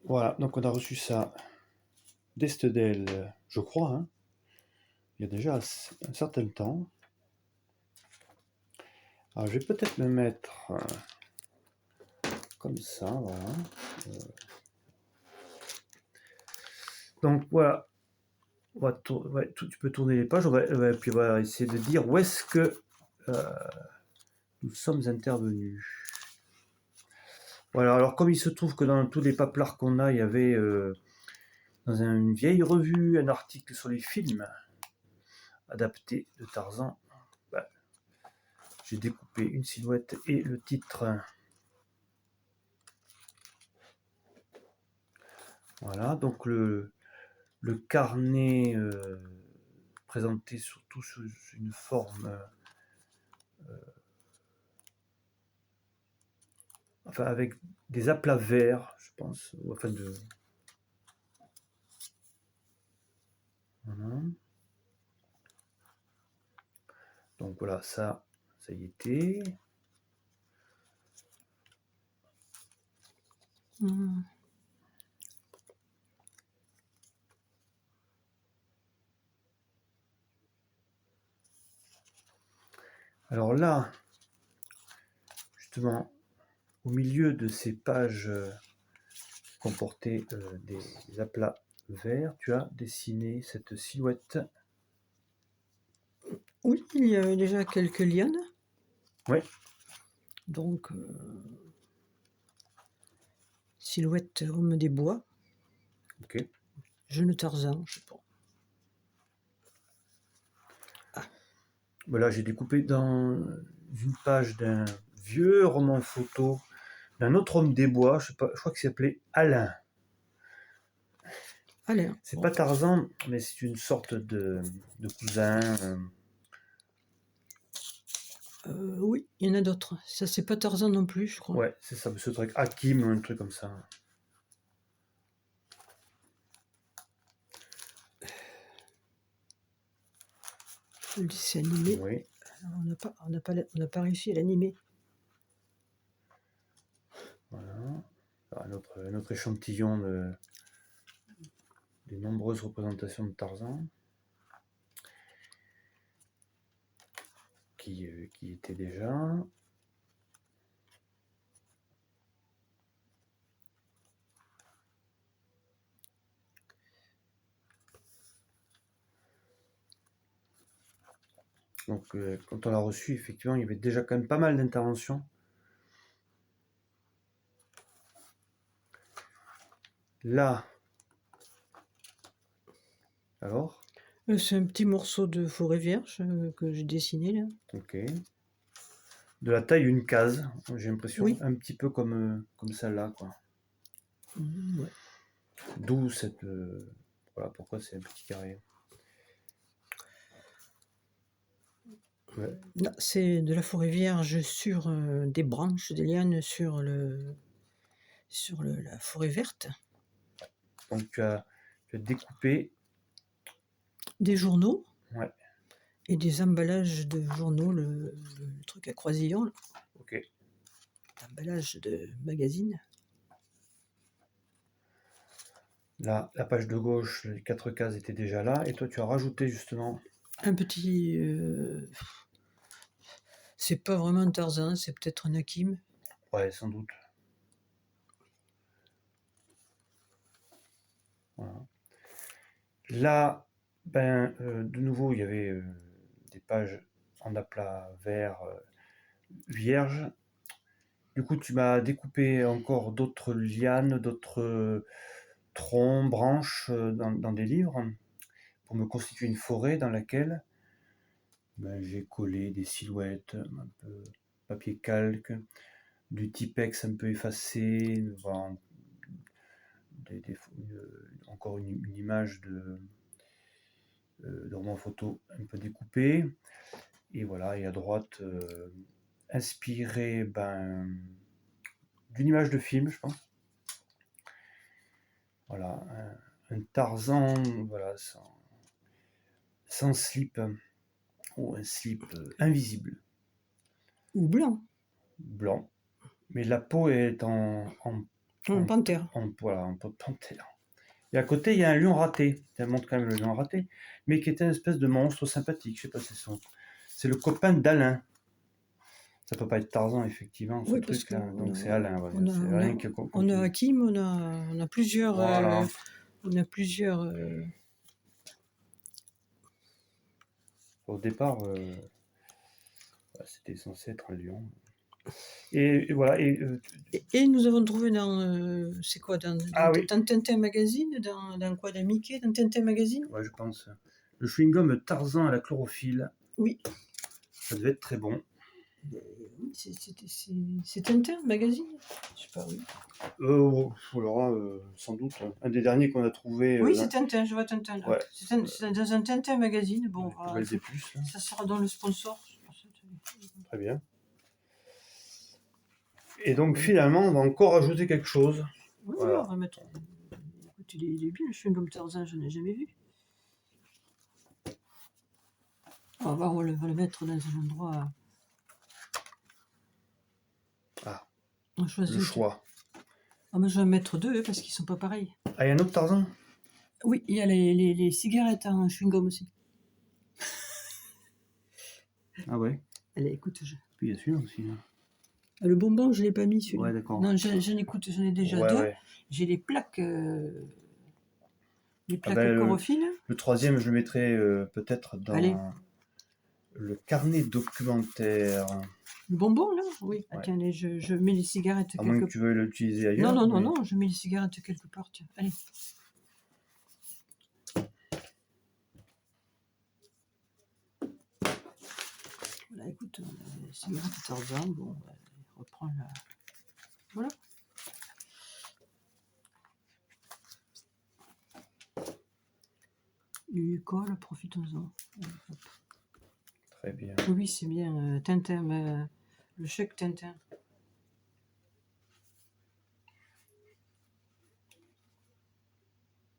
Voilà, donc on a reçu ça d'Estedel, je crois, hein, il y a déjà un certain temps. Alors je vais peut-être me mettre comme ça, voilà. Donc voilà, tu peux tourner les pages, puis on va essayer de dire où est-ce que nous sommes intervenus. Voilà, alors comme il se trouve que dans tous les paplards qu'on a, il y avait dans une vieille revue un article sur les films adaptés de Tarzan, bah, j'ai découpé une silhouette et le titre. Voilà, donc le carnet présenté surtout sous une forme, enfin avec des aplats verts, je pense, enfin de. Voilà. Donc voilà, ça y était. Alors là, justement, au milieu de ces pages comportaient des aplats verts, tu as dessiné cette silhouette. Oui, il y avait déjà quelques lianes. Oui. Donc, silhouette homme des bois. Ok. Jeune Tarzan, je sais pas. Voilà, j'ai découpé dans une page d'un vieux roman photo d'un autre homme des bois, je crois qu'il s'appelait Alain. Allez, C'est bon. pas Tarzan, mais c'est une sorte de cousin. Oui, il y en a d'autres. Ça, c'est pas Tarzan non plus, je crois. Ouais, c'est ça, ce truc Hakim, un truc comme ça. Le dessin animé. Oui. Alors, on n'a pas réussi à l'animer. Voilà. Un autre échantillon des nombreuses représentations de Tarzan qui étaient déjà. Donc quand on l'a reçu, effectivement, il y avait déjà quand même pas mal d'interventions. Là, alors, C'est un petit morceau de forêt vierge que j'ai dessiné là. ok. De la taille d'une case, j'ai l'impression, Oui. un petit peu comme celle-là, quoi. Ouais. D'où cette. Voilà pourquoi c'est un petit carré. Ouais. Là, c'est de la forêt vierge sur des branches, des lianes sur la forêt verte. Donc tu as découpé. Des journaux Ouais, et des emballages de journaux, le truc à croisillon, ok. l'emballage de magazine. Là, la page de gauche, les 4 cases étaient déjà là, et toi tu as rajouté justement. Un petit. C'est pas vraiment un Tarzan, c'est peut-être un Hakim. Ouais, sans doute. Voilà. Là, ben, de nouveau, il y avait des pages en aplat vert vierge. Du coup, tu m'as découpé encore d'autres lianes, d'autres troncs, branches dans des livres pour me constituer une forêt dans laquelle ben, j'ai collé des silhouettes, un peu papier calque, du Tipex un peu effacé, voilà, encore une image de roman photo un peu découpé. Et voilà, et à droite, inspiré d'une image de film, je pense. Voilà, un Tarzan, voilà, sans slip, ou un slip invisible, Ou blanc. blanc. Mais la peau est En panthère. Voilà, en panthère. Et à côté, il y a un lion raté. Ça montre quand même le lion raté, mais qui était une espèce de monstre sympathique. Je sais pas si c'est le copain d'Alain. Ça peut pas être Tarzan, effectivement, ce Oui, parce truc-là. qu'on Donc c'est Alain. Voilà. on a, C'est on a, Alain qui on a continue. Hakim, on a plusieurs. Voilà. On a plusieurs. Au départ, c'était censé être un lion. Et voilà. Et nous avons trouvé dans. C'est quoi Ah oui. dans Tintin Magazine dans quoi? Dans Mickey? Dans Tintin Magazine? Ouais, je pense. Le chewing-gum Tarzan à la chlorophylle. Oui. Ça devait être très bon. C'est Tintin Magazine? Je sais pas, oui. Alors, sans doute. Un des derniers qu'on a trouvé. Oui, c'est Tintin, je vois Tintin là. Ouais. C'est dans un Tintin Magazine. Bon, Nouvelle des puces, là. ça sera dans le sponsor. Très bien. Et donc finalement, on va encore ajouter quelque chose. Oui, Voilà. on va mettre. Écoute, il est bien, le chewing-gum Tarzan, je n'ai jamais vu. On va le mettre dans un endroit. Ah, On choisit le choix. Ah, mais je vais en mettre deux parce qu'ils sont pas pareils. Ah, il y a un autre Tarzan? Oui, il y a les cigarettes en chewing-gum aussi. Ah ouais. Allez, écoute, Puis il y a celui-là aussi. Hein. Le bonbon, je l'ai pas mis celui-là. Ouais, d'accord. Non, j'en ai déjà Ouais, deux. ouais. J'ai les plaques Ben, chlorophylle. le troisième, je le mettrai peut-être dans Allez. le carnet documentaire. Le bonbon, là? Oui. Ouais. Attends, je mets les cigarettes À moins que tu veuilles l'utiliser Non, ailleurs. non, je mets les cigarettes quelque part. Tiens. Allez. Voilà, écoute, les cigarettes Tarzan, bon, on reprend la... Voilà. Et quoi, là, profitons-en. Très bien. Oui, c'est bien. Tintin, le chèque Tintin.